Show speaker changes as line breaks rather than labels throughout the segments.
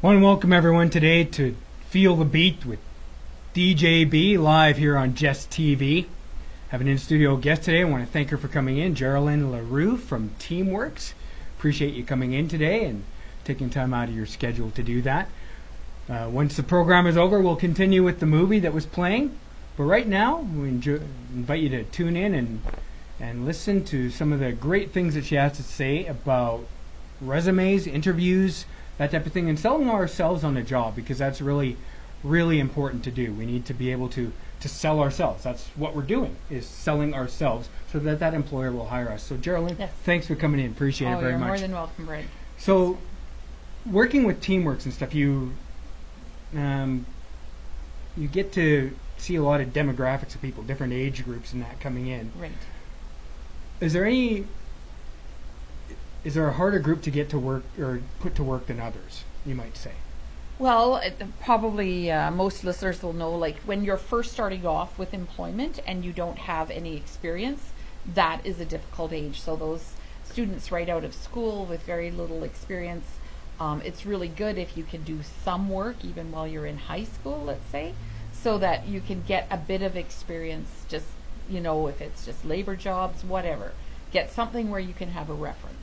I want to welcome everyone today to Feel the Beat with DJB live here on Just TV. Have an in-studio guest today. I want to thank her for coming in, Geraldine LaRue from Teamworks. Appreciate you coming in today and taking time out of your schedule to do that. Once the program is over, we'll continue with the movie that was playing. But right now, we invite you to tune in and listen to some of the great things that she has to say about resumes, interviews, that type of thing, and selling ourselves on the job, because that's really, really important to do. We need to be able to sell ourselves. That's what we're doing, is selling ourselves so that that employer will hire us. So Geraldine,
yes.
Thanks for coming in. Appreciate it very
much.
much.
More than welcome, Brad.
So working with Teamworks and stuff, you get to see a lot of demographics of people, different age groups and that coming in.
Right.
Is there a harder group to get to work or put to work than others, you might say?
Well, probably most listeners will know, like when you're first starting off with employment and you don't have any experience, that is a difficult age. So those students right out of school with very little experience, it's really good if you can do some work even while you're in high school, let's say, so that you can get a bit of experience, just, if it's just labor jobs, whatever. Get something where you can have a reference.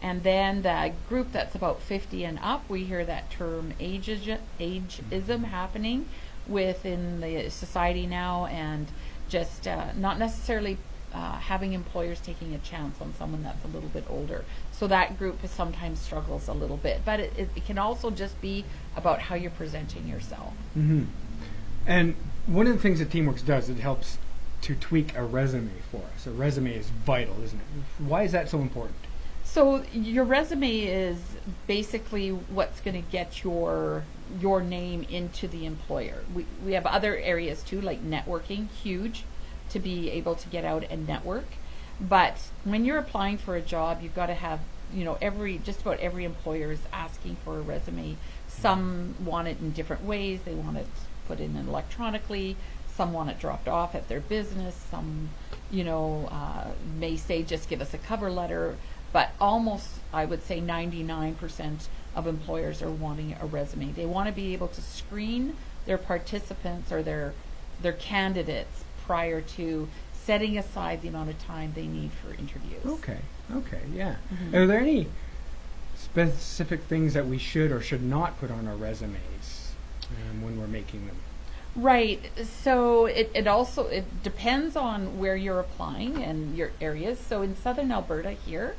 And then the group that's about 50 and up, we hear that term ageism happening within the society now, and just not necessarily having employers taking a chance on someone that's a little bit older. So that group sometimes struggles a little bit. But it can also just be about how you're presenting yourself.
Mm-hmm. And one of the things that Teamworks does, it helps to tweak a resume for us. A resume is vital, isn't it? Why is that so important?
So your resume is basically what's going to get your name into the employer. We have other areas too, like networking, huge, to be able to get out and network. But when you're applying for a job, you've got to have, just about every employer is asking for a resume. Some want it in different ways. They want it put in electronically. Some want it dropped off at their business. Some, may say just give us a cover letter. But almost, I would say 99% of employers are wanting a resume. They want to be able to screen their participants or their candidates prior to setting aside the amount of time they need for interviews.
Okay, yeah.
Mm-hmm.
Are there any specific things that we should or should not put on our resumes when we're making them?
Right. So it also depends on where you're applying and your areas. So in Southern Alberta here,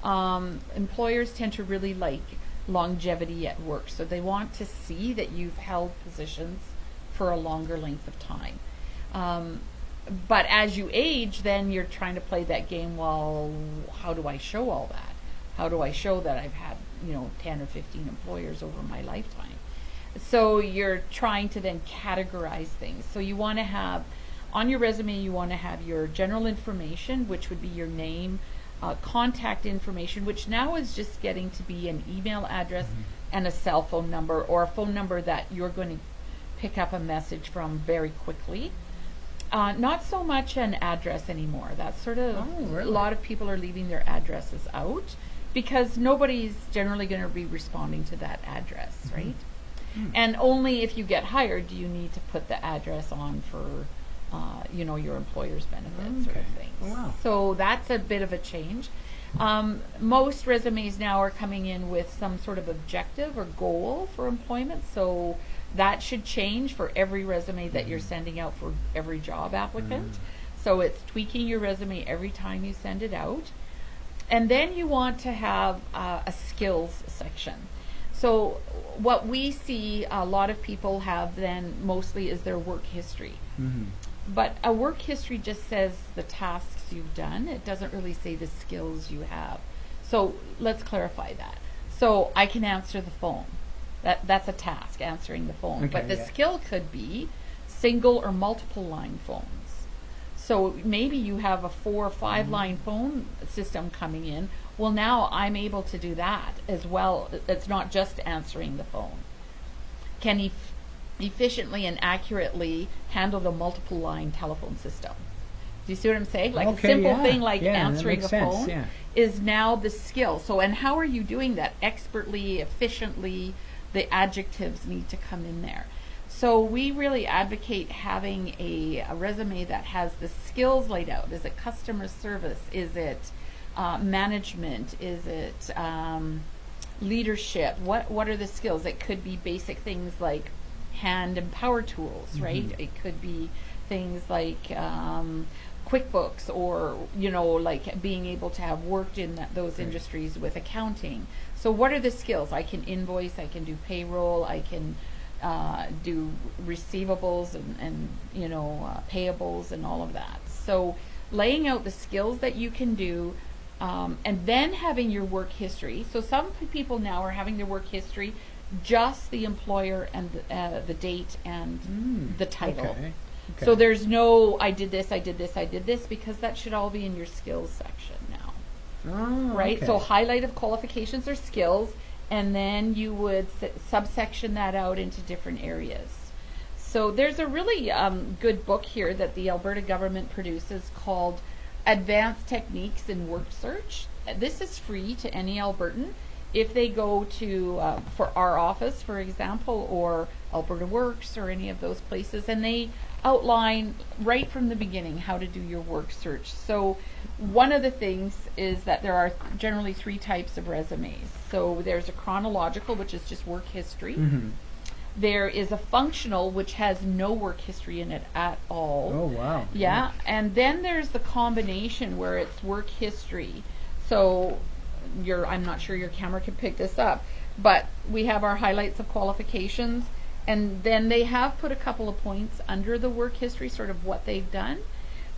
employers tend to really like longevity at work. So they want to see that you've held positions for a longer length of time. But as you age, then you're trying to play that game, well, how do I show all that? How do I show that I've had, 10 or 15 employers over my lifetime? So you're trying to then categorize things. So you want to have, on your resume, you want to have your general information, which would be your name, contact information, which now is just getting to be an email address and a cell phone number, or a phone number that you're going to pick up a message from very quickly. Not so much an address anymore. That's sort of,
really?
A lot of people are leaving their addresses out because nobody's generally going to be responding to that address, right? And only if you get hired do you need to put the address on for your employer's benefits or things.
Oh, wow.
So that's a bit of a change. Most resumes now are coming in with some sort of objective or goal for employment. So that should change for every resume that you're sending out for every job applicant. So it's tweaking your resume every time you send it out. And then you want to have a skills section. So what we see a lot of people have then mostly is their work history.
Mm-hmm.
But a work history just says the tasks you've done. It doesn't really say the skills you have. So let's clarify that. So I can answer the phone. That's a task, answering the phone.
Okay,
but the skill could be single or multiple line phones. So maybe you have a 4 or 5 line phone system coming in. Well, now I'm able to do that as well. It's not just answering the phone. Can efficiently and accurately handle the multiple line telephone system. Do you see what I'm saying? Like a simple thing like answering a phone is now the skill. So, and how are you doing that? Expertly, efficiently, the adjectives need to come in there. So we really advocate having a resume that has the skills laid out. Is it customer service? Is it management? Is it leadership? What are the skills? It could be basic things like hand and power tools, right? It could be things like QuickBooks, or like being able to have worked in those industries with accounting. So what are the skills? I can invoice, I can do payroll, I can do receivables and payables and all of that. So laying out the skills that you can do, and then having your work history. So some people now are having their work history just the employer and the date and the title.
Okay.
So there's no I did this, I did this, I did this, because that should all be in your skills section now.
Oh,
Right?
okay.
So highlight of qualifications or skills, and then you would subsection that out into different areas. So there's a really good book here that the Alberta government produces called Advanced Techniques in Work Search. This is free to any Albertan. If they go to, for our office, for example, or Alberta Works or any of those places, and they outline right from the beginning how to do your work search. So one of the things is that there are generally 3 types of resumes. So there's a chronological, which is just work history. There is a functional, which has no work history in it at all.
Oh, wow.
Yeah, and then there's the combination where it's work history. So I'm not sure your camera can pick this up, but we have our highlights of qualifications, and then they have put a couple of points under the work history, sort of what they've done.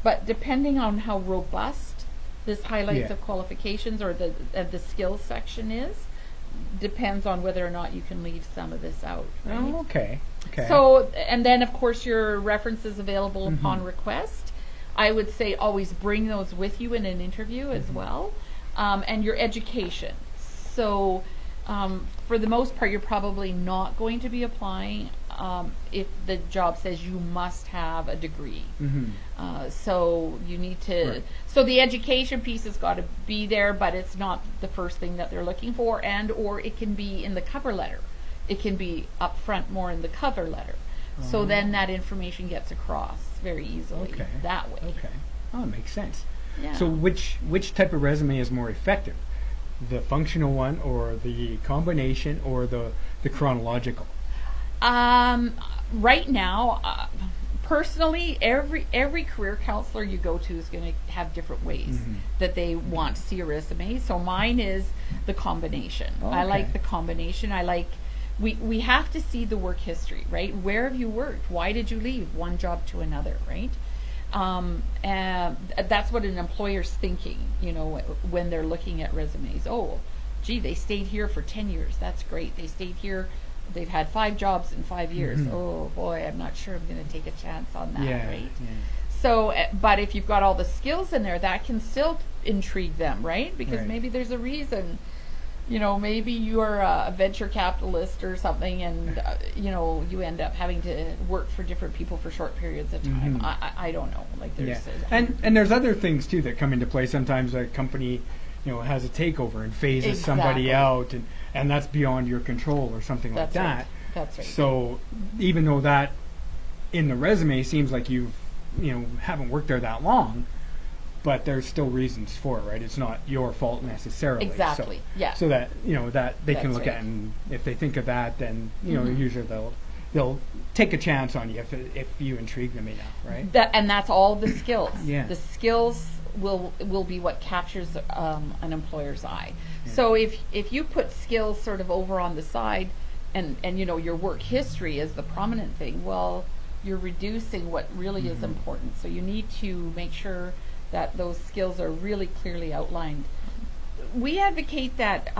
But depending on how robust this highlights of qualifications or the skills section is, depends on whether or not you can leave some of this out. Right?
Oh, okay. Okay.
So, and then of course your references available upon request. I would say always bring those with you in an interview as well, and your education. So, for the most part, you're probably not going to be applying if the job says you must have a degree. So you need to.
Right.
So the education piece has got to be there, but it's not the first thing that they're looking for, or it can be in the cover letter. It can be up front more in the cover letter. So then that information gets across very easily that way.
Okay. Oh, it makes sense.
Yeah.
So which type of resume is more effective? The functional one, or the combination, or the chronological?
Right now, personally, every career counselor you go to is going to have different ways that they want to see a resume. So mine is the combination.
Oh,
I like
okay.
the combination. I like we have to see the work history, right? Where have you worked? Why did you leave one job to another, right? And that's what an employer's thinking, when they're looking at resumes. Oh, gee, they stayed here for 10 years. That's great. They stayed here. They've had 5 jobs in 5 years. Oh boy, I'm not sure I'm going to take a chance on that, right?
Yeah.
So, but if you've got all the skills in there, that can still intrigue them, right? Because
Right.
maybe there's a reason. Maybe you're a venture capitalist or something, and you end up having to work for different people for short periods of time. I don't know. Like there's
And there's other things too that come into play. Sometimes a company, has a takeover and phases somebody
Exactly.
out, and that's beyond your control or something like
That's
that.
right. That's right.
So even though that in the resume seems like you haven't worked there that long, but there's still reasons for it, right? It's not your fault necessarily.
Exactly.
So,
Yeah.
So that that they can
That's
look
right.
at, and if they think of that, then usually they'll take a chance on you if you intrigue them enough, right?
And that's all the skills.
Yeah.
The skills will be what captures an employer's eye. So if you put skills sort of over on the side, and your work history is the prominent thing, well, you're reducing what really is important. So you need to make sure that those skills are really clearly outlined. We advocate that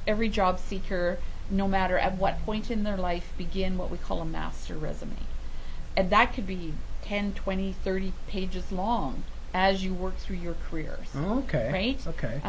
every job seeker, no matter at what point in their life, begin what we call a master resume. And that could be 10, 20, 30 pages long as you work through your careers.
Oh, okay.
Right?
Okay.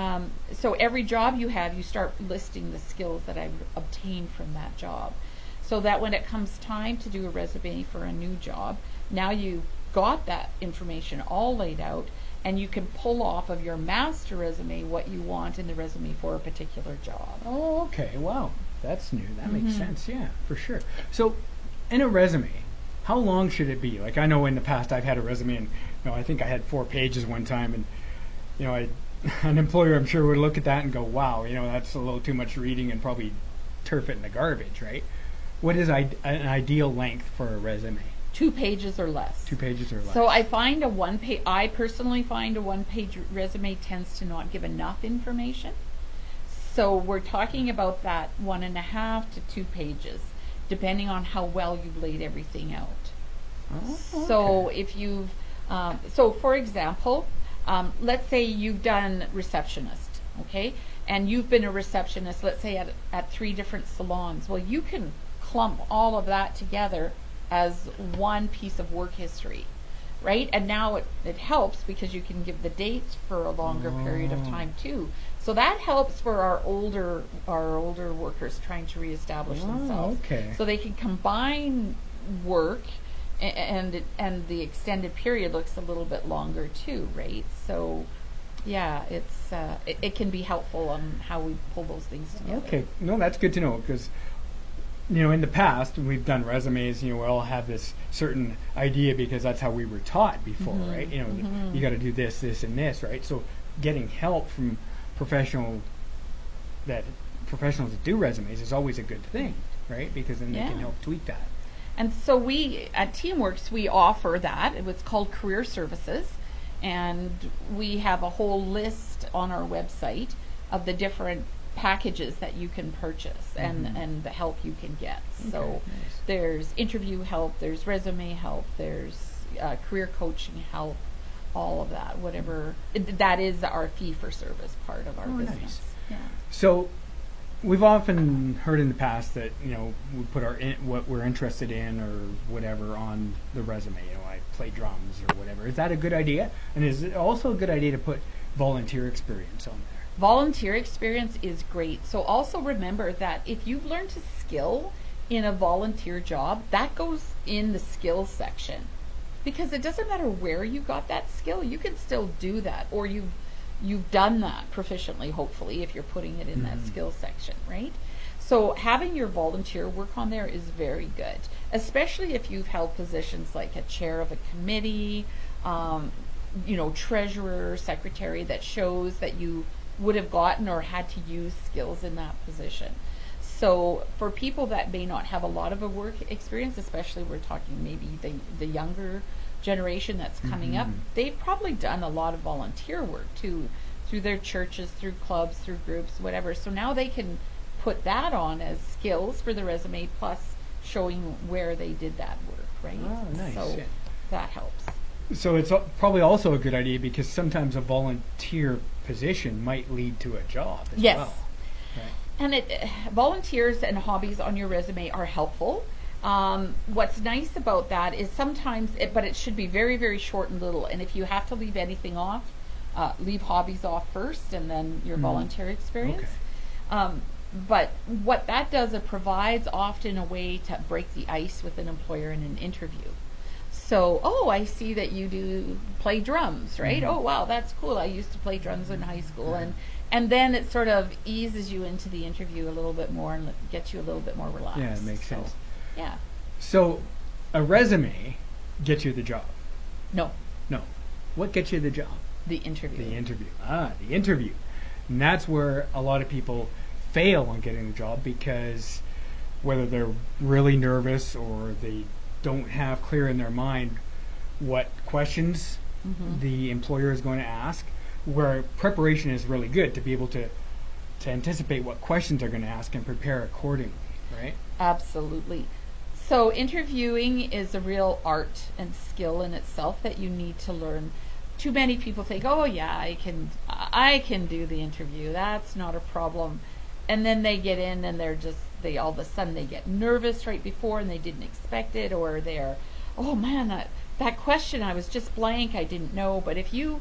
So every job you have, you start listing the skills that I've obtained from that job. So that when it comes time to do a resume for a new job, now you've got that information all laid out, and you can pull off of your master resume what you want in the resume for a particular job.
Oh, okay. Wow. That's new. That makes
Mhm.
sense. Yeah, for sure. So, in a resume, how long should it be? Like I know in the past I've had a resume, and I think I had 4 pages one time, and I an employer I'm sure would look at that and go, "Wow, that's a little too much reading," and probably turf it in the garbage, right? What is an ideal length for a resume?
2 pages or less.
2 pages or less.
So I personally find a one-page resume tends to not give enough information. So we're talking about that 1.5 to 2 pages, depending on how well you've laid everything out.
Oh,
So
okay.
if you've, so for example, let's say you've done receptionist, okay, and you've been a receptionist, let's say at 3 different salons. Well, you can clump all of that together as one piece of work history, right? And now it helps because you can give the dates for a longer period of time too. So that helps for our older workers trying to reestablish themselves.
Okay.
So they can combine work and the extended period looks a little bit longer too, right? So yeah, it can be helpful on how we pull those things together.
Okay. No, that's good to know because in the past when we've done resumes, we all have this certain idea because that's how we were taught before, right? You got to do this, this, and this, right? So getting help from professionals that do resumes is always a good thing, right? Because then they can
Yeah.
help tweak that.
And so we at Teamworks we offer that. It's called Career Services, and we have a whole list on our website of the different packages that you can purchase and the help you can get. So
Okay, nice.
there's interview help, there's resume help, there's career coaching help, all of that. Whatever that is, our fee for service part of our
Oh,
business.
nice.
Yeah.
So we've often heard in the past that we put what we're interested in or whatever on the resume. I play drums or whatever. Is that a good idea? And is it also a good idea to put volunteer experience on there?
Volunteer experience is great. So also remember that if you've learned a skill in a volunteer job, that goes in the skills section. Because it doesn't matter where you got that skill, you can still do that, or you've done that proficiently, hopefully, if you're putting it in that skills section, right? So having your volunteer work on there is very good, especially if you've held positions like a chair of a committee, treasurer, secretary, that shows that you would have gotten or had to use skills in that position. So for people that may not have a lot of a work experience, especially we're talking maybe the younger generation that's coming up, they've probably done a lot of volunteer work too, through their churches, through clubs, through groups, whatever. So now they can put that on as skills for the resume, plus showing where they did that work, right?
Oh, nice.
So
Yeah.
that helps.
So it's probably also a good idea because sometimes a volunteer position might lead to a job as
Yes.
well. Right.
And volunteers and hobbies on your resume are helpful. What's nice about that is sometimes, but it should be very, very short and little. And if you have to leave anything off, leave hobbies off first and then your volunteer experience. But what that does, it provides often a way to break the ice with an employer in an interview. So, I see that you do play drums, right? Oh, wow, that's cool. I used to play drums in high school. And then it sort of eases you into the interview a little bit more and gets you a little bit more relaxed.
Yeah, it makes sense.
Yeah.
So a resume gets you the job.
No,
No. What gets you the job?
the interview.
The interview. The interview. And that's where a lot of people fail on getting the job because whether they're really nervous or they don't have clear in their mind what questions the employer is going to ask, where preparation is really good to be able to anticipate what questions they're going to ask and prepare accordingly, right?
Absolutely. So interviewing is a real art and skill in itself that you need to learn. Too many people think, "Oh yeah, I can do the interview. That's not a problem." And then they get in and they all of a sudden they get nervous right before and they didn't expect it, or they're, "Oh man, that question I was just blank, I didn't know." But if you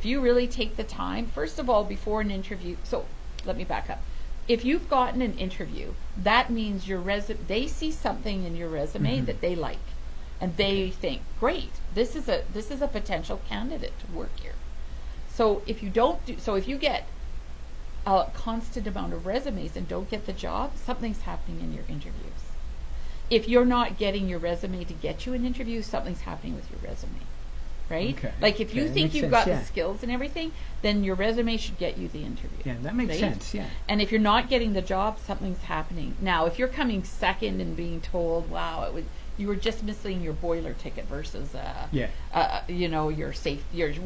really take the time, first of all, before an interview, so let me back up. If you've gotten an interview, that means they see something in your resume that they like, and they think, "Great, this is a potential candidate to work here." So if you get a constant amount of resumes and don't get the job, something's happening in your interviews. If you're not getting your resume to get you an interview, something's happening with your resume. Right?
Okay.
Like if you
Okay,
think
makes
you've
sense,
got
yeah.
the skills and everything, then your resume should get you the interview.
Yeah, that makes
right?
sense. Yeah.
And if you're not getting the job, something's happening. Now, if you're coming second and being told, "Wow, you were just missing your boiler ticket versus, your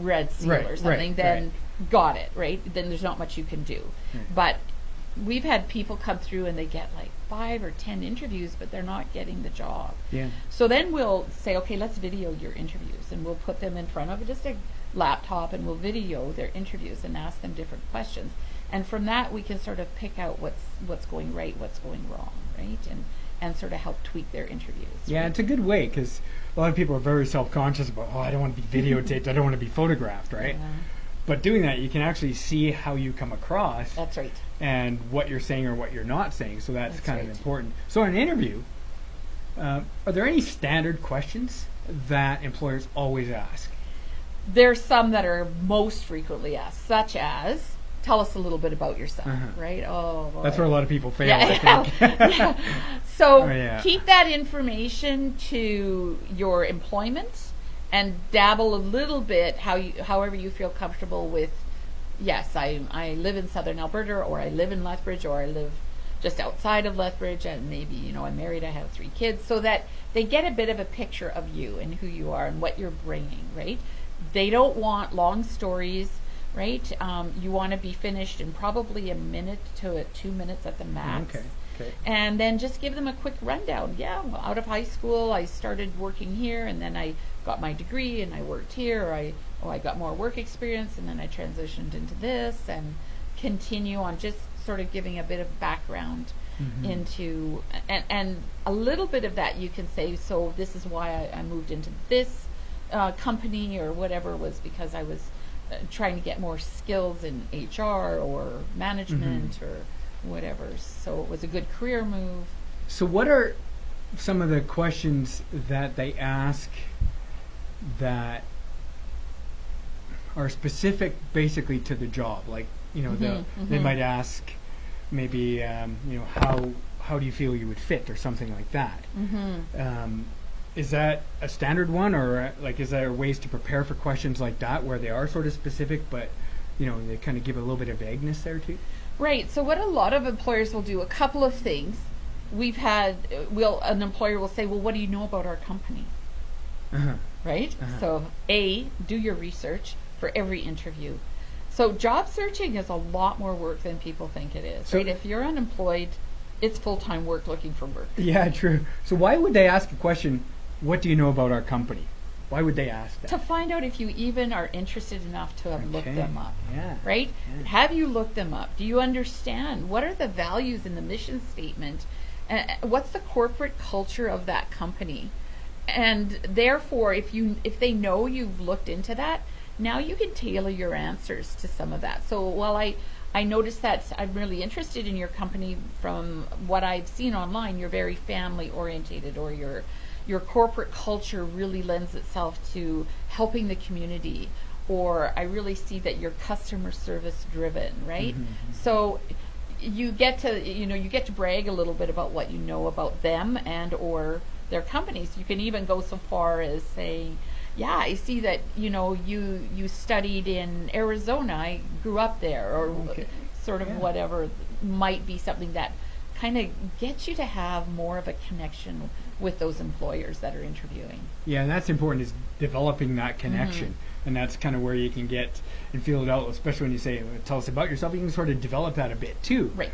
red seal
Right,
or something,"
right,
then got it, right? Then there's not much you can do.
Right.
But we've had people come through and they get like 5 or 10 interviews, but they're not getting the job.
Yeah.
So then we'll say, okay, let's video your interviews, and we'll put them in front of just a laptop, and we'll video their interviews and ask them different questions. And from that, we can sort of pick out what's going right, what's going wrong, right, and sort of help tweak their interviews.
Yeah,
right?
it's a good way because a lot of people are very self-conscious about, I don't want to be videotaped, I don't want to be photographed, right?
Yeah.
But doing that, you can actually see how you come across
That's right.
and what you're saying or what you're not saying. So that's kind of
right.
important. So in an interview, are there any standard questions that employers always ask?
There's some that are most frequently asked, such as, tell us a little bit about yourself, right? Oh, boy.
That's where a lot of people fail,
Yeah,
I think.
yeah. So
Oh, yeah.
keep that information to your employment and dabble a little bit however you feel comfortable with. Yes, I live in Southern Alberta, or I live in Lethbridge, or I live just outside of Lethbridge, and maybe I'm married, I have 3 kids, so that they get a bit of a picture of you and who you are and what you're bringing, right? They don't want long stories, right? You want to be finished in probably a minute to 2 minutes at the max.
Okay.
And then just give them a quick rundown. Yeah, well, out of high school, I started working here, and then I got my degree, and I worked here. Or I got more work experience, and then I transitioned into this, and continue on just sort of giving a bit of background into, and a little bit of that you can say, so this is why I moved into this company, or whatever, was because I was trying to get more skills in HR or management or whatever. So it was a good career move.
So what are some of the questions that they ask that are specific basically to the job? Like, they might ask maybe, how do you feel you would fit, or something like that. Is that a standard one, or is there ways to prepare for questions like that where they are sort of specific, but they kind of give a little bit of vagueness there too?
Right. So what a lot of employers will do, a couple of things. An employer will say, well, what do you know about our company? Right? So A, do your research for every interview. So job searching is a lot more work than people think it is.
So-
right? If you're unemployed, it's full-time work looking for work.
Yeah, true. So why would they ask a question, what do you know about our company? Why would they ask that?
To find out if you even are interested enough to have looked
Okay.
them up.
Yeah.
Right?
Yeah.
Have you looked them up? Do you understand? What are the values in the mission statement? What's the corporate culture of that company? And therefore, if they know you've looked into that, now you can tailor your answers to some of that. So while I noticed that I'm really interested in your company from what I've seen online, you're very family orientated, or your corporate culture really lends itself to helping the community, or I really see that you're customer service driven, right? So you get to brag a little bit about what you know about them and or their companies. You can even go so far as saying, yeah, I see that you studied in Arizona, I grew up there, or sort of whatever might be something that kind of gets you to have more of a connection with those employers that are interviewing.
Yeah, and that's important, is developing that connection. And that's kind of where you can get and feel it out, especially when you say, tell us about yourself. You can sort of develop that a bit too.
Right.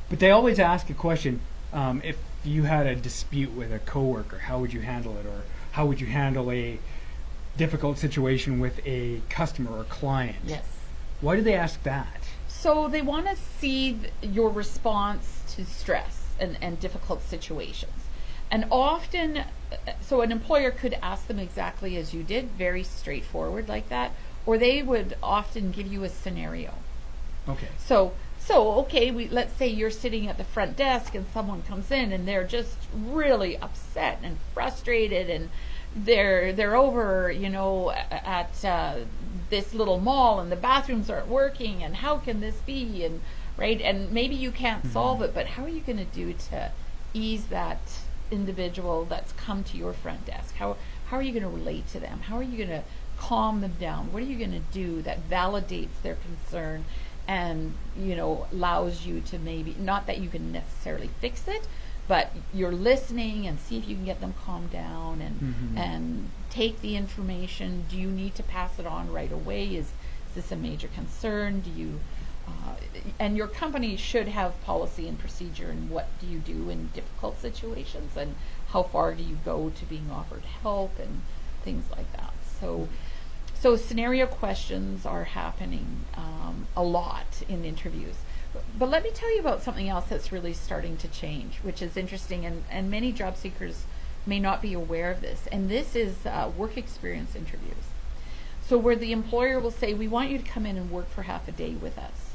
But they always ask a question, if you had a dispute with a coworker, how would you handle it? Or how would you handle a difficult situation with a customer or client?
Yes.
Why do they ask that?
So they want to see your response to stress and difficult situations. And often, so an employer could ask them exactly as you did, very straightforward like that, or they would often give you a scenario.
Okay.
So okay, let's say you're sitting at the front desk and someone comes in and they're just really upset and frustrated, and they're over, at this little mall, and the bathrooms aren't working, and how can this be, and right? And maybe you can't solve it, but how are you going to do to ease that individual that's come to your front desk? How are you going to relate to them? How are you going to calm them down? What are you going to do that validates their concern and, allows you to maybe, not that you can necessarily fix it, but you're listening and see if you can get them calmed down and take the information. Do you need to pass it on right away? Is this a major concern? Do you and your company should have policy and procedure, and what do you do in difficult situations, and how far do you go to being offered help and things like that. So scenario questions are happening a lot in interviews. But let me tell you about something else that's really starting to change, which is interesting, and many job seekers may not be aware of this, and this is work experience interviews. So where the employer will say, we want you to come in and work for half a day with us,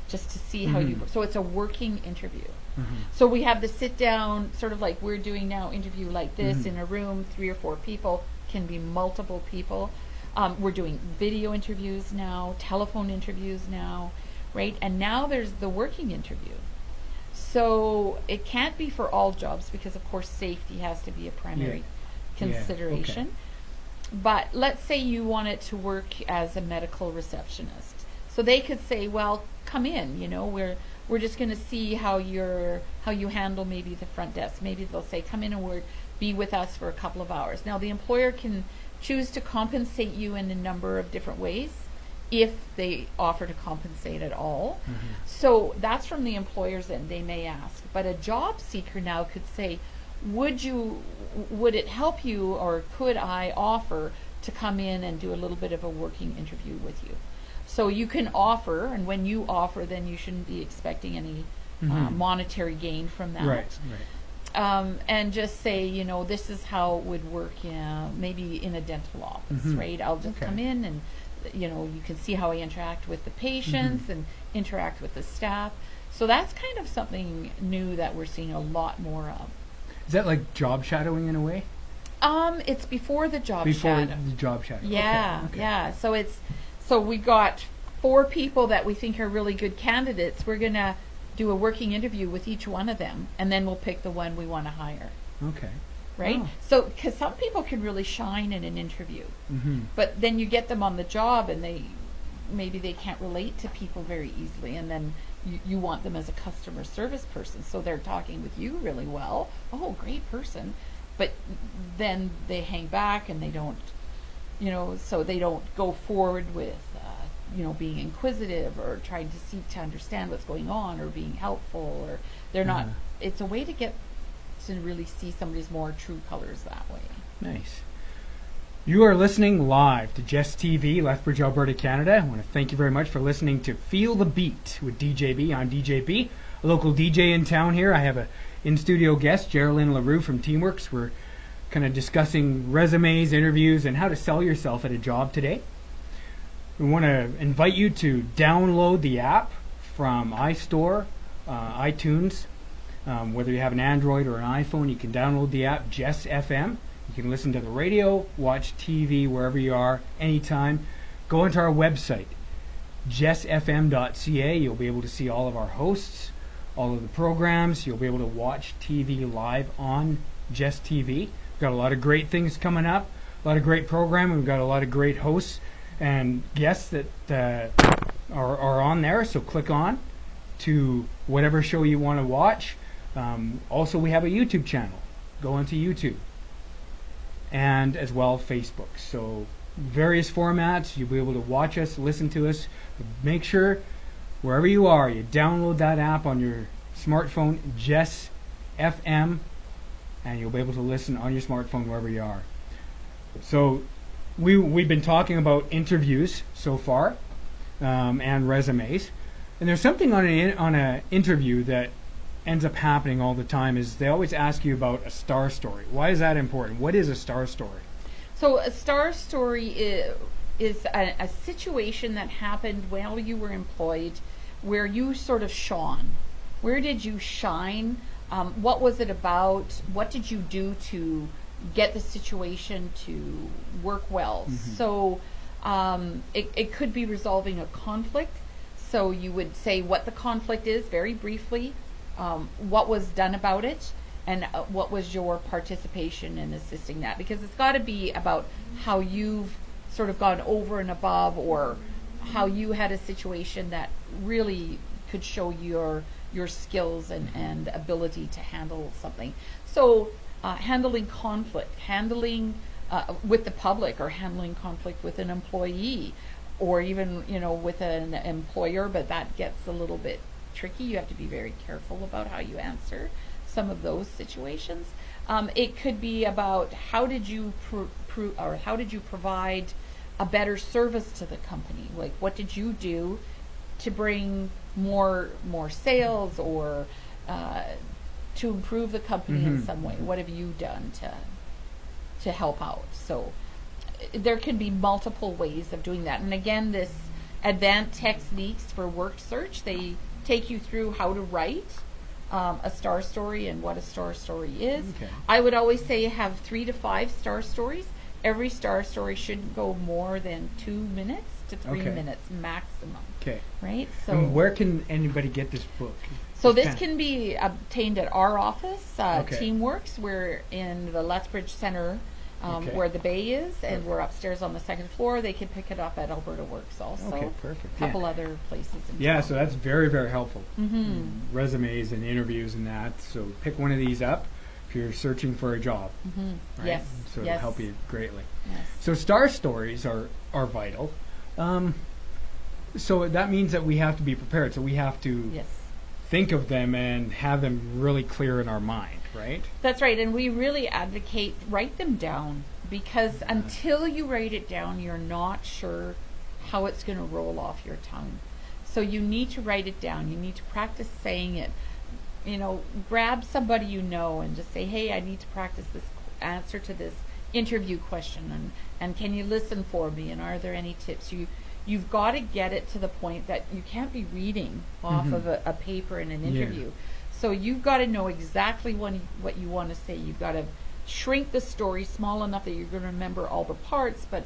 just to see how you work. So it's a working interview. So we have the sit down, sort of like we're doing now, interview like this in a room, 3 or 4 people, can be multiple people. We're doing video interviews now, telephone interviews now, right? And now there's the working interview. So it can't be for all jobs because, of course, safety has to be a primary consideration.
Okay.
But let's say you wanted to work as a medical receptionist. So they could say, well, come in, we're just going to see how you handle maybe the front desk. Maybe they'll say, come in and be with us for a couple of hours. Now, the employer can choose to compensate you in a number of different ways if they offer to compensate at all. So that's from the employer's end. They may ask. But a job seeker now could say, would it help you, or could I offer to come in and do a little bit of a working interview with you? So you can offer, and when you offer, then you shouldn't be expecting any monetary gain from that.
Right.
And just say, this is how it would work maybe in a dental office, right? I'll just come in and, you can see how I interact with the patients and interact with the staff. So that's kind of something new that we're seeing a lot more of.
Is that like job shadowing in a way?
It's before the job shadow.
Before the job shadow.
Yeah,
Okay.
yeah. So we've got 4 people that we think are really good candidates. We're going to do a working interview with each one of them, and then we'll pick the one we want to hire.
Okay.
Right?
Oh.
So, because some people can really shine in an interview, but then you get them on the job and maybe they can't relate to people very easily, and then you want them as a customer service person, so they're talking with you really well. Oh, great person. But then they hang back and they don't, so they don't go forward with, being inquisitive or trying to seek to understand what's going on or being helpful, or they're not. It's a way to get to really see somebody's more true colors that way.
Nice. You are listening live to Just TV, Lethbridge, Alberta, Canada. I want to thank you very much for listening to Feel the Beat with DJB. I'm DJB, a local DJ in town here. I have a in-studio guest, Geraldine LaRue from Teamworks. We're kind of discussing resumes, interviews, and how to sell yourself at a job today. We want to invite you to download the app from iStore, iTunes. Whether you have an Android or an iPhone, you can download the app, Jess FM. You can listen to the radio, watch TV wherever you are, anytime. Go into our website, jessfm.ca. You'll be able to see all of our hosts, all of the programs. You'll be able to watch TV live on Jess TV. We've got a lot of great things coming up, a lot of great programming. We've got a lot of great hosts and guests that are on there. So click on to whatever show you want to watch. Also, we have a YouTube channel. Go into YouTube. And as well Facebook. So various formats. You'll be able to watch us, listen to us. Make sure wherever you are, you download that app on your smartphone, Jess FM, and you'll be able to listen on your smartphone wherever you are. So we've been talking about interviews so far, and resumes. And there's something on an interview that ends up happening all the time, is they always ask you about a star story. Why is that important? What is a star story?
So a star story is a situation that happened while you were employed where you sort of shone. Where did you shine? What was it about? What did you do to get the situation to work well? So it could be resolving a conflict. So you would say what the conflict is very briefly, what was done about it, and what was your participation in assisting that, because it's got to be about how you've sort of gone over and above, or how you had a situation that really could show your skills and ability to handle something. So handling conflict, handling with the public, or handling conflict with an employee, or even with an employer, but that gets a little bit tricky. You have to be very careful about how you answer some of those situations. It could be about how did you how did you provide a better service to the company? Like, what did you do to bring more sales, or to improve the company in some way? What have you done to help out? So there can be multiple ways of doing that. And again, this advanced techniques for work search, they take you through how to write a star story and what a star story is.
Okay.
I would always say have 3 to 5 star stories. Every star story shouldn't go more than 2 minutes to 3
Okay.
minutes maximum.
Okay.
Right? So
And where can anybody get this book?
so this can be obtained at our office,
Okay.
Teamworks. We're in the Lethbridge Center,
Okay.
where the bay is, and we're upstairs on the 2nd floor. They can pick it up at Alberta Works also.
Okay, perfect.
A couple other places in
Yeah,
town.
so that's very, very helpful.
Mm-hmm.
Resumes and interviews and that. So pick one of these up if you're searching for a job.
Mm-hmm.
Right?
Yes.
So
yes.
it'll help you greatly.
Yes.
So star stories are vital. So that means that we have to be prepared. So we have to
Yes.
think of them and have them really clear in our mind, right?
That's right, and we really advocate write them down, because until you write it down, you're not sure how it's going to roll off your tongue. So you need to write it down. You need to practice saying it. Grab somebody and just say, hey, I need to practice this answer to this interview question, and can you listen for me, and are there any tips? You've got to get it to the point that you can't be reading off of a paper in an interview. So you've got to know exactly what you want to say. You've got to shrink the story small enough that you're going to remember all the parts, but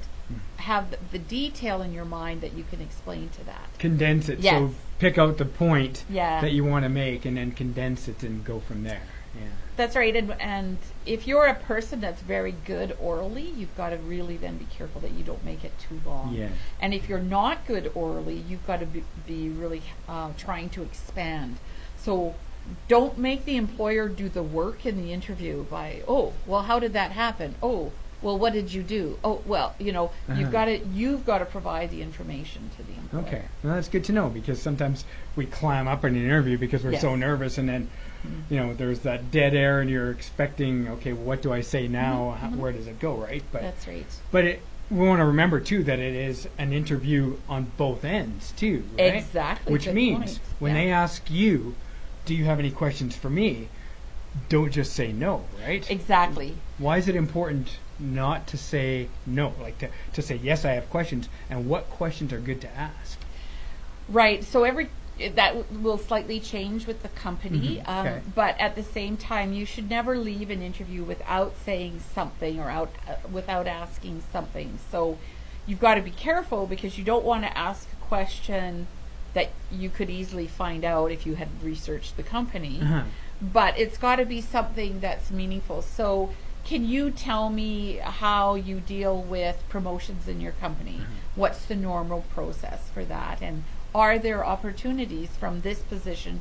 have the detail in your mind that you can explain to that.
Condense it.
Yes.
So pick out the point
Yeah.
that you want to make and then condense it and go from there. Yeah.
That's right, and if you're a person that's very good orally, you've got to really then be careful that you don't make it too long.
Yeah.
And if you're not good orally, you've got to be really trying to expand. So don't make the employer do the work in the interview by, oh, well, how did that happen? Oh, well, what did you do? Oh, well, you've got to provide the information to the employer.
Okay. Well, that's good to know, because sometimes we clam up in an interview because we're so
Yes.
nervous, and then there's that dead air, and you're expecting, okay, what do I say now? Where does it go, right?
That's right.
But we want to remember too that it is an interview on both ends too, right?
Exactly.
Which
Good
means
point.
when
Yeah.
they ask you, "Do you have any questions for me?" don't just say no, right?
Exactly.
Why is it important not to say no, like to say yes, I have questions, and what questions are good to ask?
Right. So that will slightly change with the company,
Okay.
but at the same time, you should never leave an interview without saying something or without asking something. So you've got to be careful, because you don't want to ask a question that you could easily find out if you had researched the company. But it's got to be something that's meaningful. So can you tell me how you deal with promotions in your company? What's the normal process for that? And are there opportunities from this position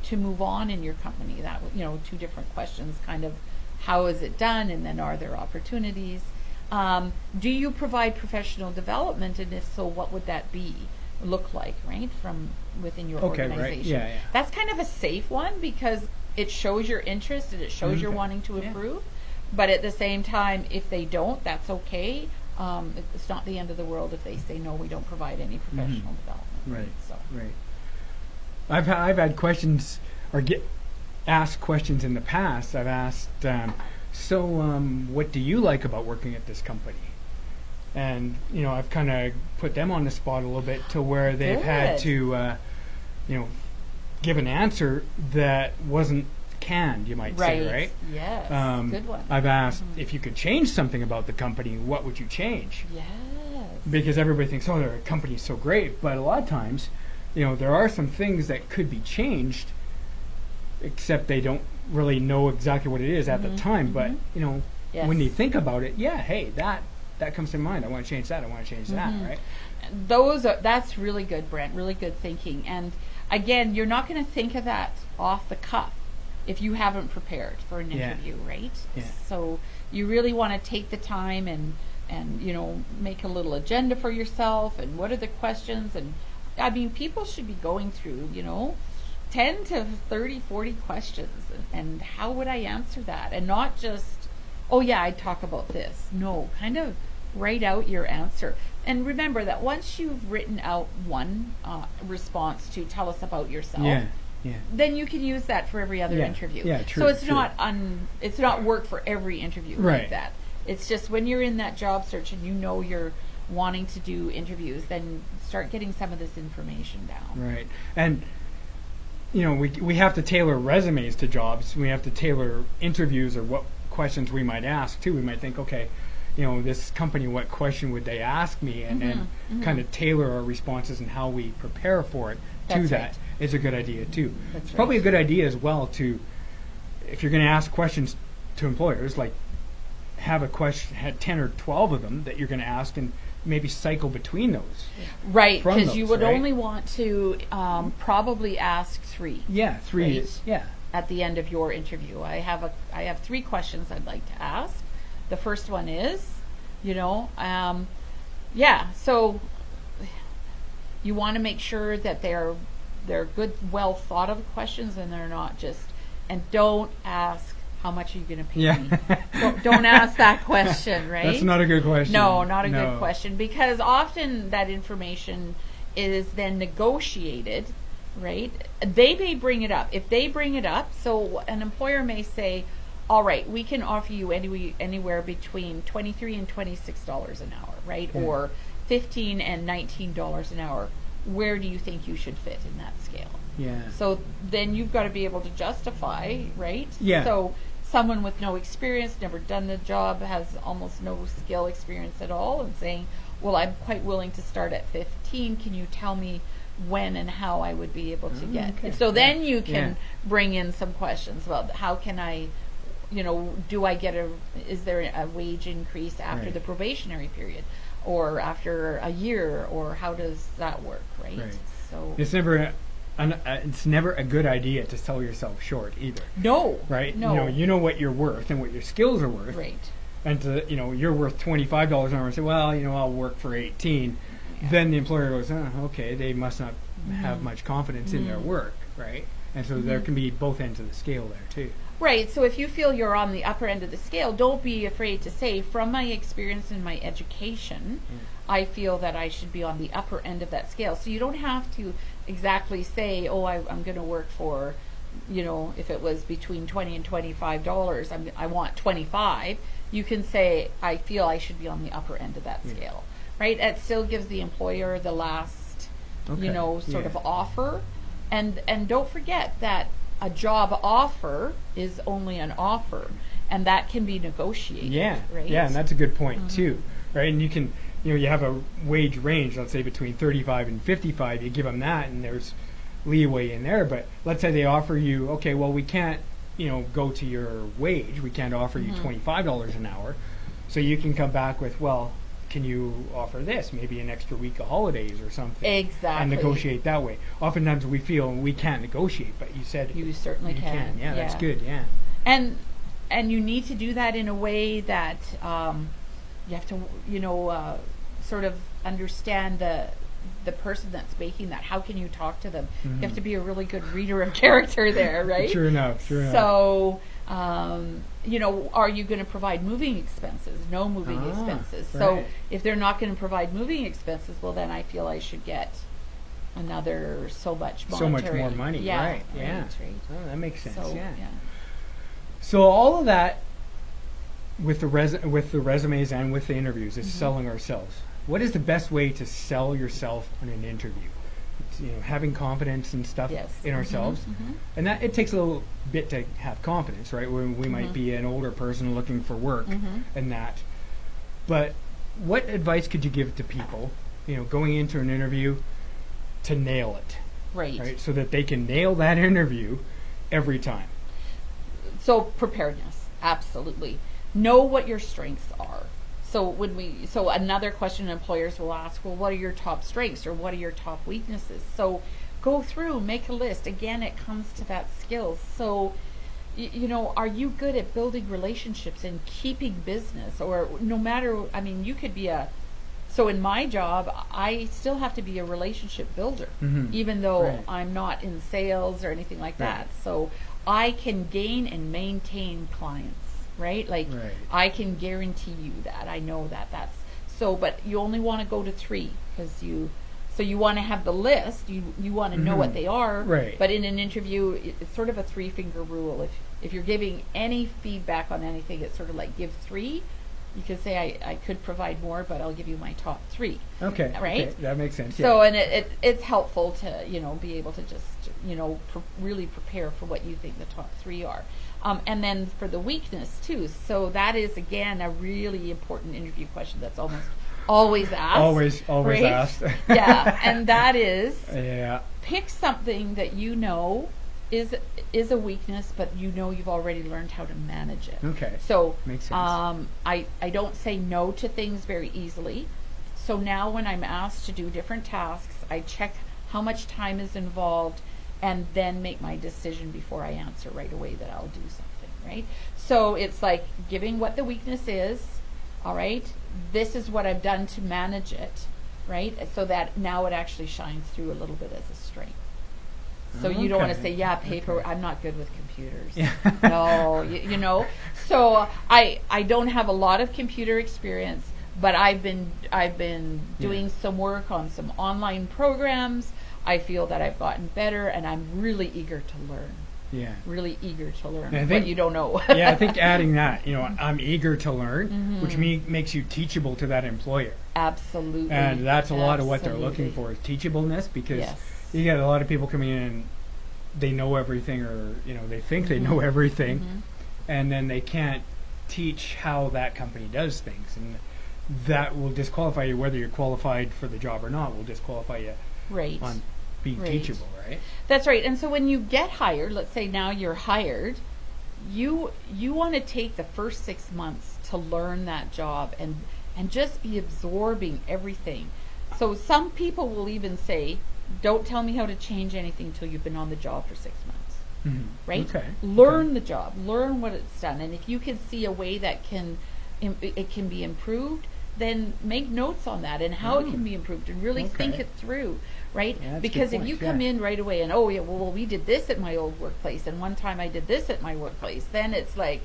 to move on in your company? That, 2 different questions, kind of how is it done, and then are there opportunities? Do you provide professional development, and if so, what would that look like, right, from within your
Okay, right.
organization?
Yeah, yeah.
That's kind of a safe one, because it shows your interest and it shows you're
Okay.
wanting to
Yeah.
improve. But at the same time, if they don't, that's okay. It's not the end of the world if they say, no, we don't provide any professional development.
Right.
So.
Right. I've had questions or asked questions in the past. I've asked, what do you like about working at this company? And I've kind of put them on the spot a little bit to where they've had
Good.
to, give an answer that wasn't canned, you might say, right?
Yes. Good one.
I've asked if you could change something about the company, what would you change?
Yes.
Because everybody thinks, oh, their company's so great, but a lot of times there are some things that could be changed, except they don't really know exactly what it is at the time. But
Yes.
when you think about it, hey, that comes to mind. I want to change that. I want to change that. Right?
That's really good, Brent. Really good thinking. And again, you're not going to think of that off the cuff if you haven't prepared for an interview, right?
Yeah.
So you really want to take the time and make a little agenda for yourself, and what are the questions. And I mean, people should be going through 10 to 30, 40 questions, and how would I answer that? And not just, oh yeah, I'd talk about this. No, kind of write out your answer. And remember that once you've written out one response to tell us about yourself, then you can use that for every other interview.
Yeah, true.
So it's
true.
it's not work for every interview like that. It's just when you're in that job search and you're wanting to do interviews, then start getting some of this information down.
Right. And we have to tailor resumes to jobs. We have to tailor interviews or what questions we might ask too. We might think, okay, this company, what question would they ask me? And then kind of tailor our responses and how we prepare for it to that is a good idea too.
That's
it's probably a good idea as well to, if you're going to ask questions to employers, like have a question, had 10 or 12 of them that you're going to ask, and maybe cycle between those.
Right, because you would only want to probably ask 3.
Yeah, 3
right?
is,
At the end of your interview. I have 3 questions I'd like to ask. The first one is, so you want to make sure that they're good, well thought of questions, and they're not just, and don't ask, how much are you going to pay me? Don't ask that question, right?
That's not a good question.
No, not a good question, because often that information is then negotiated, right? They may bring it up. If they bring it up, so an employer may say, all right, we can offer you anywhere between $23 and $26 an hour, right?
Yeah.
Or $15 and $19 an hour. Where do you think you should fit in that scale?
Yeah.
So then you've got to be able to justify, right?
Yeah.
So someone with no experience, never done the job, has almost no skill experience at all, and saying, well, I'm quite willing to start at 15. Can you tell me when and how I would be able to get?
Okay.
So then you can bring in some questions about how can I, do I get is there a wage increase after the probationary period, or after a year, or how does that work, right? So
it's never a good idea to sell yourself short either.
No.
Right?
No.
You know what you're worth and what your skills are worth.
Right.
And to, you're worth $25 an hour and say, well, I'll work for 18.
Yeah.
Then the employer goes, okay, they must not have much confidence in their work, right? And so there can be both ends of the scale there too.
Right. So if you feel you're on the upper end of the scale, don't be afraid to say, from my experience and my education, I feel that I should be on the upper end of that scale. So you don't have to exactly say, oh, I'm going to work for, if it was between $20 and $25, I want 25. You can say, I feel I should be on the upper end of that scale, right? It still gives the employer the last, sort of offer. And don't forget that a job offer is only an offer, and that can be negotiated.
Yeah,
right?
Yeah, and that's a good point too, right? And you can, you have a wage range, let's say between 35 and 55. You give them that, and there's leeway in there. But let's say they offer you, okay, well, we can't, go to your wage. We can't offer you $25 an hour. So you can come back with, well, can you offer this? Maybe an extra week of holidays or something.
Exactly.
And negotiate that way. Oftentimes we feel we can't negotiate, but you said
you certainly can.
Yeah, that's good. Yeah.
And you need to do that in a way that you have to, sort of understand the person that's making that. How can you talk to them? You have to be a really good reader of character there, right?
Sure enough.
So, are you going to provide moving expenses? No moving expenses.
Right.
So if they're not going to provide moving expenses, well, then I feel I should get another so much
more money.
Yeah,
right. Yeah.
Right.
Oh, that makes sense.
So,
yeah. So all of that with the resumes and with the interviews is selling ourselves. What is the best way to sell yourself on an interview? It's, having confidence and stuff in ourselves, and that it takes a little bit to have confidence, right? We might be an older person looking for work and that. But what advice could you give to people, going into an interview to nail it?
Right.
So that they can nail that interview every time.
So preparedness, absolutely. Know what your strengths are. So another question employers will ask, well, what are your top strengths or what are your top weaknesses? So go through, make a list. Again, it comes to that skills. So, are you good at building relationships and keeping business? Or no matter, you could be so in my job, I still have to be a relationship builder, even though
Right.
I'm not in sales or anything like that. So I can gain and maintain clients, right? Like
Right.
I can guarantee you that. I know that that's so, but you only want to go to 3 because you want to have the list. You want to know what they are.
Right.
But in an interview, it's sort of a 3-finger rule. If you're giving any feedback on anything, it's sort of like give 3. You could say I could provide more, but I'll give you my top 3.
Okay.
Right?
Okay, that makes sense.
So,
yeah.
and it's helpful to, be able to just, really prepare for what you think the top 3 are. And then for the weakness too. So that is, again, a really important interview question that's almost always asked.
Always
right?
asked.
Yeah. And that is
Yeah.
pick something that is a weakness, but you've already learned how to manage it.
Okay.
So
Makes sense.
I don't say no to things very easily. So now when I'm asked to do different tasks, I check how much time is involved and then make my decision before I answer right away that I'll do something, right? So it's like giving what the weakness is, all right? This is what I've done to manage it, right? So that now it actually shines through a little bit as a strength. So you don't want to say, paper, I'm not good with computers.
Yeah.
No, you know. So I don't have a lot of computer experience, but I've been doing some work on some online programs. I feel that I've gotten better, and I'm really eager to learn.
Yeah.
Really eager to learn
I
what
think-
you don't know.
Yeah, I think adding that, I'm eager to learn, which makes you teachable to that employer.
Absolutely.
And that's a lot of what they're looking
Absolutely.
for is teachableness, because
Yes.
you get a lot of people coming in and they know everything, or they think they know everything, and then they can't teach how that company does things, and that will disqualify you. Whether you're qualified for the job or not will disqualify you
Right.
on being
Right.
teachable, right?
That's right. And so when you get hired, let's say now you're hired, you want to take the first 6 months to learn that job and just be absorbing everything. So some people will even say, don't tell me how to change anything until you've been on the job for 6 months.
Mm-hmm.
Right?
Okay.
Learn the job, learn what it's done, and if you can see a way that it can be improved, then make notes on that and how it can be improved, and really think
Okay.
it through, right?
Yeah, that's a
Because
good
if you
point,
come
yeah.
in right away and we did this at my old workplace, and one time I did this at my workplace, then it's like,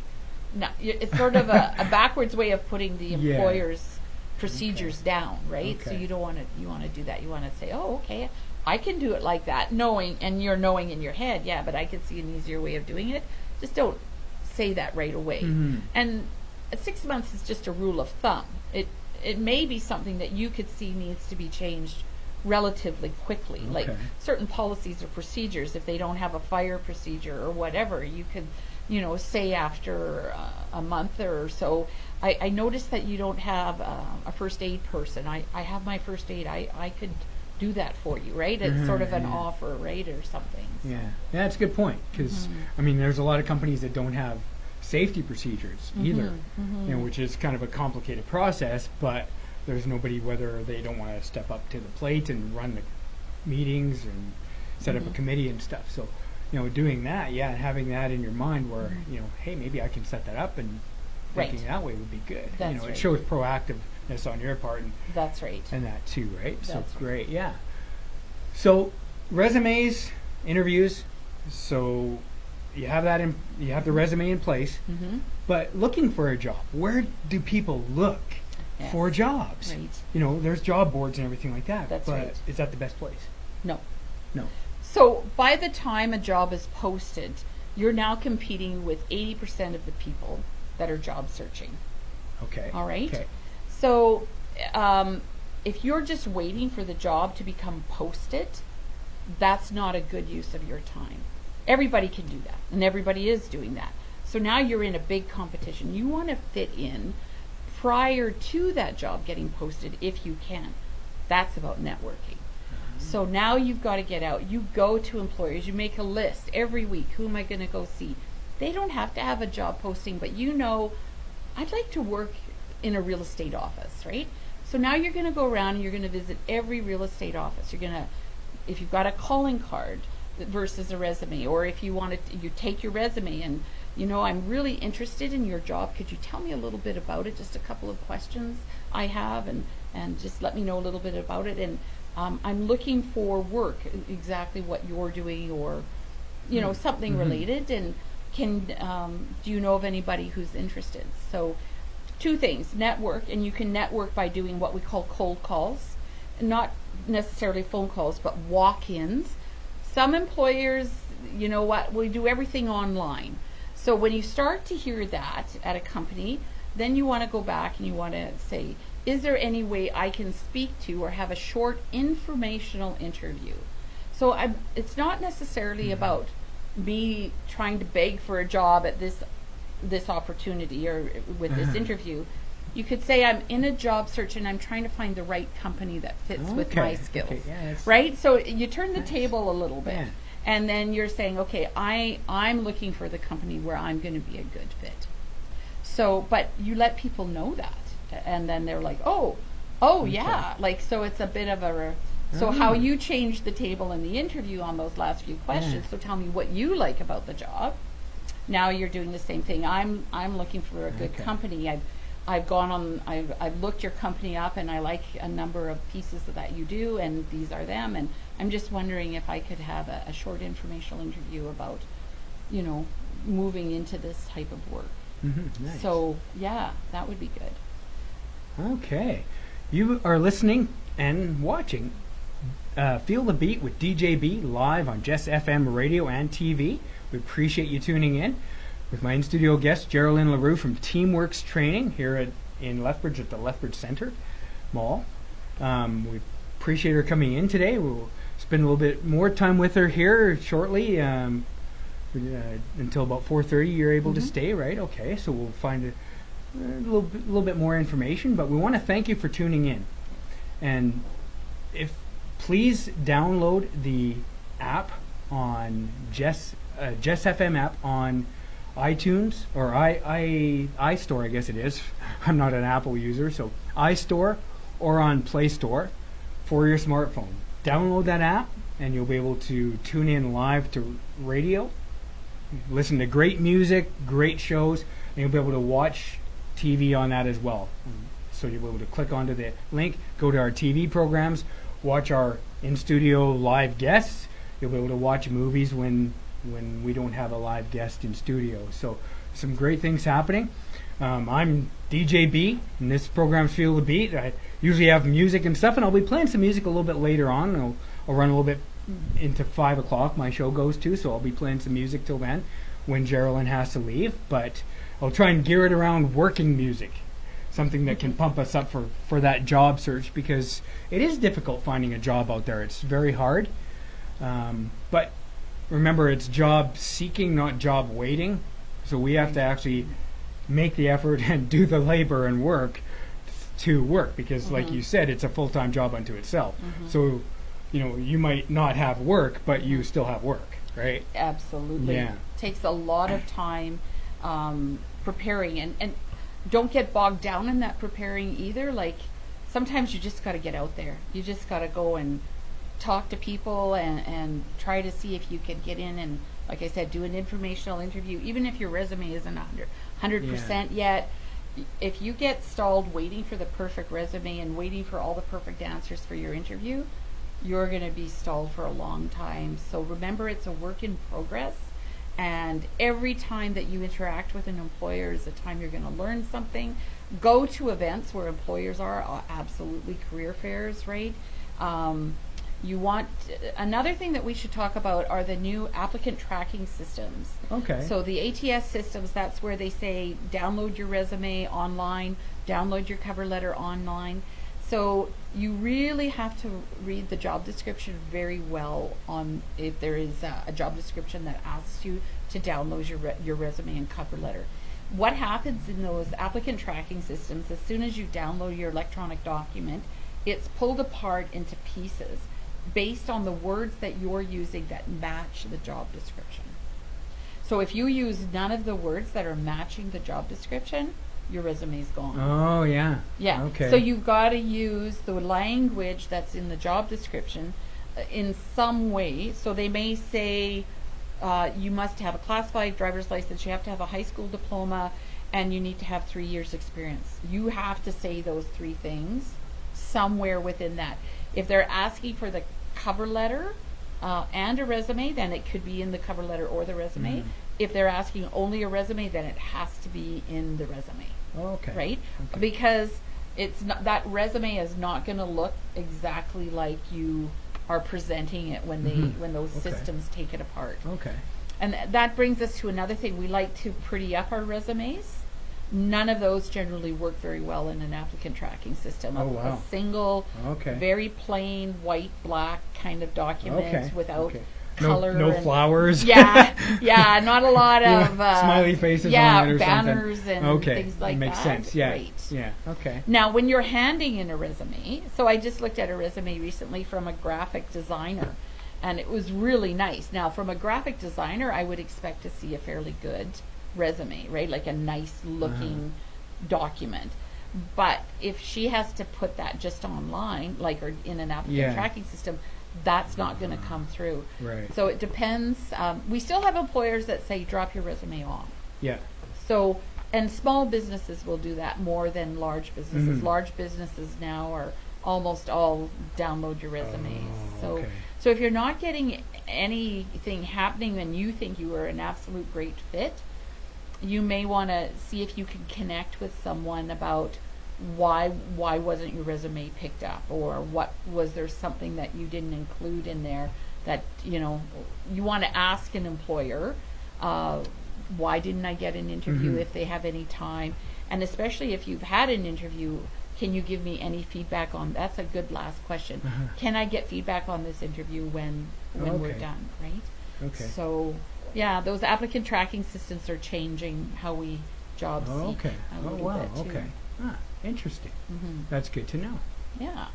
no, it's sort of a backwards way of putting the
Yeah.
employer's procedures down, right? So
Okay.
you don't want to. You want to do that. You want to say, oh, okay, I can do it like that, knowing in your head, yeah, but I could see an easier way of doing it. Just don't say that right away.
Mhm.
And 6 months is just a rule of thumb. It may be something that you could see needs to be changed relatively quickly, like
Okay.
certain policies or procedures. If they don't have a fire procedure or whatever, you could, say after a month or so, I noticed that you don't have a first aid person. I have my first aid. I could do that for you, right? It's sort of an
yeah.
offer, right, or something. So.
Yeah, that's a good point, because there's a lot of companies that don't have safety procedures either, which is kind of a complicated process. But there's nobody, whether they don't want to step up to the plate and run the meetings and set up a committee and stuff. So, doing that, and having that in your mind, where hey, maybe I can set that up, and thinking
Right.
that way would be good.
That's
It
right.
shows proactiveness on your part,
That's right.
and that too, right? So
That's right.
great, yeah. So resumes, interviews. So you have that you have the resume in place, but looking for a job, where do people look
Yes.
for jobs?
Right.
There's job boards and everything like that.
That's
but
right.
is that the best place?
No.
No.
So by the time a job is posted, you're now competing with 80% of the people that are job searching.
Okay.
All right.
Okay.
So if you're just waiting for the job to become posted, that's not a good use of your time. Everybody can do that, and everybody is doing that. So now you're in a big competition. You want to fit in prior to that job getting posted if you can. That's about networking. So now you've got to get out. You go to employers. You make a list every week. Who am I going to go see? They don't have to have a job posting, but I'd like to work in a real estate office, right? So now you're going to go around and you're going to visit every real estate office. You're going to, if you've got a calling card versus a resume, or if you want to, you take your resume and, I'm really interested in your job. Could you tell me a little bit about it? Just a couple of questions I have, and just let me know a little bit about it. And I'm looking for work, exactly what you're doing, or, something related. And do you know of anybody who's interested? So 2 things: network, and you can network by doing what we call cold calls, not necessarily phone calls, but walk-ins. Some employers, we do everything online. So when you start to hear that at a company, then you want to go back and you want to say, is there any way I can speak to or have a short informational interview? So it's not necessarily about me trying to beg for a job at this opportunity or with this interview. You could say, I'm in a job search and I'm trying to find the right company that fits with my skills. Okay, yeah, right? So you turn the table a little bit. Yeah. And then you're saying, okay, I'm looking for the company where I'm going to be a good fit. So, but you let people know that. And then they're like, oh, yeah. Like, so it's a bit of a... So how you change the table in the interview on those last few questions. So tell me what you like about the job. Now you're doing the same thing. I'm looking for a good company. I've looked your company up and I like a number of pieces that you do, and these are them, and I'm just wondering if I could have a short informational interview about, moving into this type of work.
Nice.
So yeah, that would be good.
Okay. You are listening and watching Feel the Beat with DJB live on Jess FM radio and TV. We appreciate you tuning in with my in-studio guest, Geraldine LaRue from Teamworks Training here in Lethbridge at the Lethbridge Centre Mall. We appreciate her coming in today. We'll spend a little bit more time with her here shortly until about 4:30. You're able to stay, right? Okay, so we'll find a little bit more information, but we want to thank you for tuning in. And please download the app on Jess FM app on iTunes or iStore, I guess it is. I'm not an Apple user, so iStore or on Play Store for your smartphone. Download that app and you'll be able to tune in live to radio, listen to great music, great shows, and you'll be able to watch TV on that as well. So you'll be able to click onto the link, go to our TV programs, watch our in-studio live guests. You'll be able to watch movies when we don't have a live guest in studio. So some great things happening. I'm DJ B, and this program's Feel the Beat. I usually have music and stuff, and I'll be playing some music a little bit later on. I'll run a little bit into 5 o'clock. My show goes to, so I'll be playing some music till then when Geraldine has to leave. But I'll try and gear it around working music, something that can pump us up for that job search, because it is difficult finding a job out there. It's very hard. But remember, it's job seeking, not job waiting. So we have to actually make the effort and do the labor and work to work, because like you said, it's a full-time job unto itself. So, you might not have work, but you still have work, right?
Absolutely.
Yeah.
Takes a lot of time preparing, and don't get bogged down in that preparing either. Like, sometimes you just got to get out there. You just got to go and talk to people and try to see if you can get in and, like I said, do an informational interview. Even if your resume isn't 100% yet, if you get stalled waiting for the perfect resume and waiting for all the perfect answers for your interview, you're going to be stalled for a long time. So remember, it's a work in progress, and every time that you interact with an employer is a time you're going to learn something. Go to events where employers are, absolutely, career fairs, right? Another thing that we should talk about are the new applicant tracking systems.
Okay.
So the ATS systems, that's where they say download your resume online, download your cover letter online. So you really have to read the job description very well if there is a job description that asks you to download your resume and cover letter. What happens in those applicant tracking systems, as soon as you download your electronic document, it's pulled apart into pieces. based on the words that you're using that match the job description. So if you use none of the words that are matching the job description, your resume's gone.
Oh, yeah.
Yeah.
Okay.
So you've got to use the language that's in the job description in some way. So they may say you must have a Class 5 driver's license, you have to have a high school diploma, and you need to have 3 years experience. You have to say those 3 things somewhere within that. If they're asking for the cover letter and a resume, then it could be in the cover letter or the resume. If they're asking only a resume, then it has to be in the resume.
Okay.
Right?
Okay.
Because it's not, that resume is not going to look exactly like you are presenting it when they when those
Okay.
systems take it apart.
Okay.
And that brings us to another thing. We like to pretty up our resumes. None of those generally work very well in an applicant tracking system.
Oh, wow.
A single,
Okay.
very plain white, black kind of document
Okay.
without
Okay.
color.
No
and
flowers.
Yeah, yeah, not a lot
Yeah,
of
smiley faces
yeah,
on it or
banners
something.
and
Okay.
things like
Makes
that.
sense. Yeah.
Right.
Yeah. Okay.
Now, when you're handing in a resume, so I just looked at a resume recently from a graphic designer, and it was really nice. Now, from a graphic designer, I would expect to see a fairly good resume, right? Like a nice looking document. But if she has to put that just online, like or in an applicant
Yeah.
tracking system, that's not going to come through.
Right.
So it depends. We still have employers that say drop your resume off.
Yeah.
So, and small businesses will do that more than large businesses.
Mhm.
Large businesses now are almost all download your resumes.
Oh,
So,
okay.
so if you're not getting anything happening and you think you are an absolute great fit, you may want to see if you can connect with someone about why wasn't your resume picked up, or what was there something that you didn't include in there that you want to ask an employer why didn't I get an interview if they have any time, and especially if you've had an interview, can you give me any feedback on that's a good last question. Can I get feedback on this interview when we're
Okay.
done, right?
Okay.
So yeah, those applicant tracking systems are changing how we job seek
Oh, okay.
a
Oh,
little
wow.
bit too.
Okay. Ah, interesting.
Mhm.
That's good to know.
Yeah.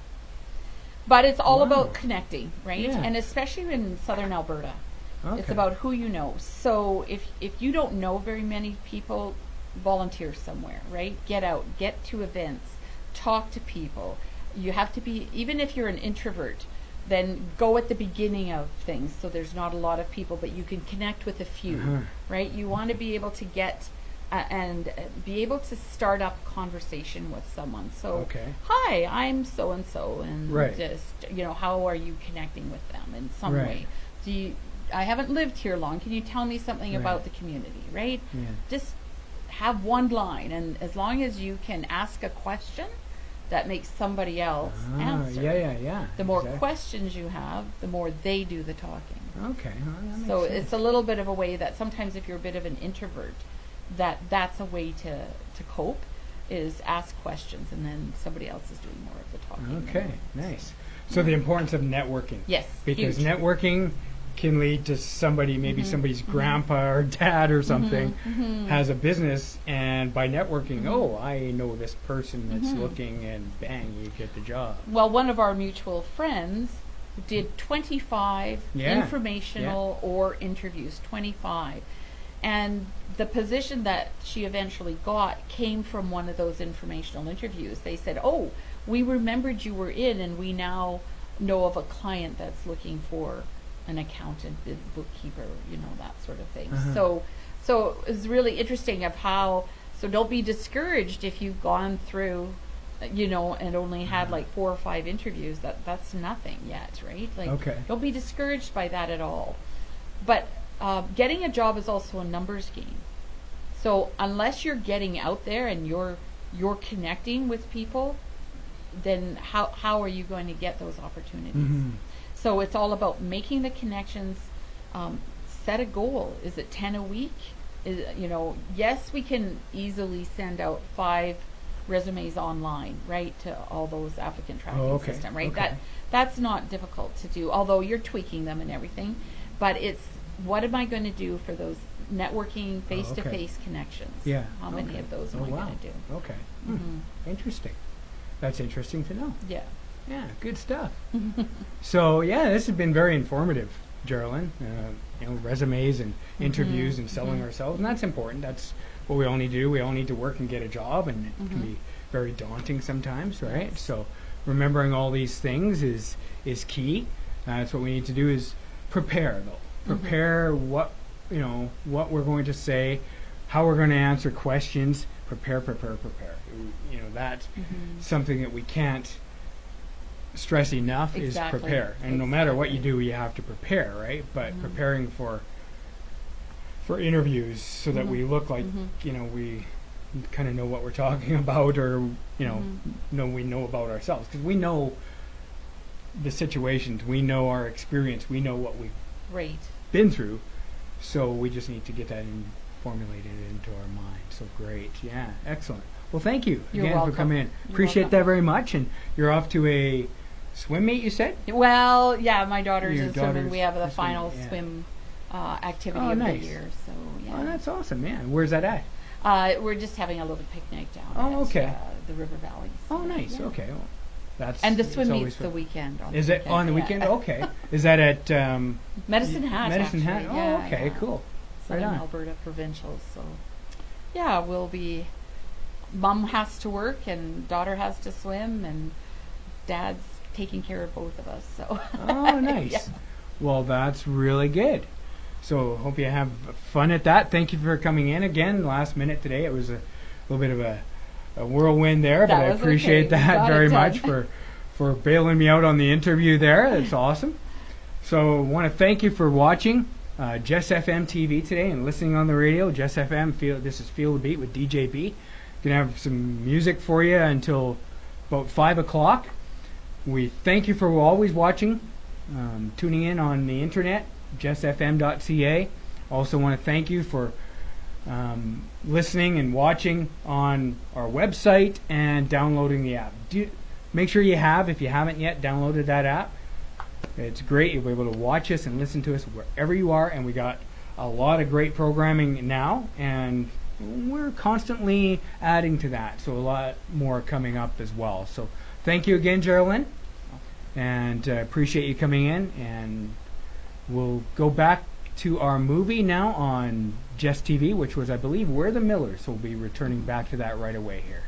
But it's all
Wow.
about connecting, right?
Yeah.
And especially in southern Alberta.
Okay.
It's about who you know. So if you don't know very many people, volunteer somewhere, right? Get out, get to events, talk to people. You have to be, even if you're an introvert, then go at the beginning of things so there's not a lot of people, but you can connect with a few, right? You want to be able to get and be able to start up conversation with someone. So,
Okay.
hi, I'm so and so, and
Right.
just how are you connecting with them in some
Right.
way? I haven't lived here long. Can you tell me something
Right.
about the community, right?
Yeah.
Just have one line, and as long as you can ask a question that makes somebody else answer.
Yeah.
The more
Exactly.
questions you have, the more they do the talking.
Okay. Well, that makes
So
sense.
it's a little bit of a way that sometimes if you're a bit of an introvert, that's a way to cope, is ask questions, and then somebody else is doing more of the talking.
Okay. Nice. So the importance of networking.
Yes,
Because
huge.
networking can lead to somebody, maybe somebody's grandpa or dad or something has a business, and by networking, oh, I know this person that's looking, and bang, you get the job.
Well, one of our mutual friends did 25
Yeah.
informational or interviews, 25. And the position that she eventually got came from one of those informational interviews. They said, oh, we remembered you were in, and we now know of a client that's looking for an accountant, bookkeeper, that sort of thing. So it was really interesting of how, so don't be discouraged if you've gone through, and only had like 4 or 5 interviews. That's nothing yet, right? Like,
Okay.
don't be discouraged by that at all. But getting a job is also a numbers game. So unless you're getting out there and you're connecting with people, then how are you going to get those opportunities? So it's all about making the connections. Set a goal. Is it 10 a week? Yes, we can easily send out 5 resumes online, right, to all those applicant tracking
okay.
system, right?
Okay.
That's not difficult to do, although you're tweaking them and everything. But it's what am I going to do for those networking, face-to-face connections?
Yeah.
How many
okay.
of those am
Oh,
I
wow.
going to do?
Okay.
Mhm.
Interesting. That's interesting to know.
Yeah.
Yeah, good stuff. So yeah, this has been very informative, Geraldine. Resumes and interviews and selling ourselves, and that's important. That's what we all need to do. We all need to work and get a job, and it can be very daunting sometimes, right?
Yes.
So remembering all these things is key. That's what we need to do is prepare, though. Prepare what we're going to say, how we're going to answer questions. Prepare. That's something that we can't stress enough
Exactly.
is prepare. And no matter what you do, you have to prepare, right? But preparing for interviews so that we look like we kind of know what we're talking about, or we know about ourselves, because we know the situations, we know our experience, we know what we've
Great.
been through, so we just need to get that formulated into our mind. So great. Yeah, excellent. Well, thank you
You're
again
welcome.
for coming in.
You're
Appreciate
welcome.
that very much. And you're off to a swim meet, you said?
Well, yeah, my daughter's
Your
in swimming.
daughter's
We have the
in
final
swimming, yeah.
swim activity
Oh,
of
nice.
the year. So yeah,
Oh, that's awesome, man. Where's that at?
we're just having a little picnic down
Oh,
at
okay.
The River Valley. So,
Oh, nice.
yeah.
Okay. Well, that's
And the
it's
swim
always
meet's the
fun.
weekend.
Is it on the
yeah.
weekend? Okay. Is that at
Medicine Hat.
Medicine Hat?
actually.
Oh,
Yeah,
okay,
yeah.
cool.
Southern
Right on.
Alberta Provincial. So yeah, we'll be. Mom has to work and daughter has to swim, and Dad's taking care of both of us. So.
Oh, nice.
Yeah.
Well, that's really good. So hope you have fun at that. Thank you for coming in again last minute today. It was a little bit of a whirlwind there, but
That
I
was
appreciate
okay. We
that
got it
very
done.
much for bailing me out on the interview there. That's awesome. So I want to thank you for watching Jess FM TV today and listening on the radio. Jess FM, this is Feel the Beat with DJ B. Gonna have some music for you until about 5 o'clock. We thank you for always watching, tuning in on the internet, jessfm.ca. Also want to thank you for listening and watching on our website and downloading the app. Make sure you have, if you haven't yet, downloaded that app. It's great. You'll be able to watch us and listen to us wherever you are, and we got a lot of great programming now, and we're constantly adding to that, so a lot more coming up as well. So thank you again, Geraldine, and appreciate you coming in, and we'll go back to our movie now on Jess TV, which was, I believe, We're the Millers, so we'll be returning back to that right away here.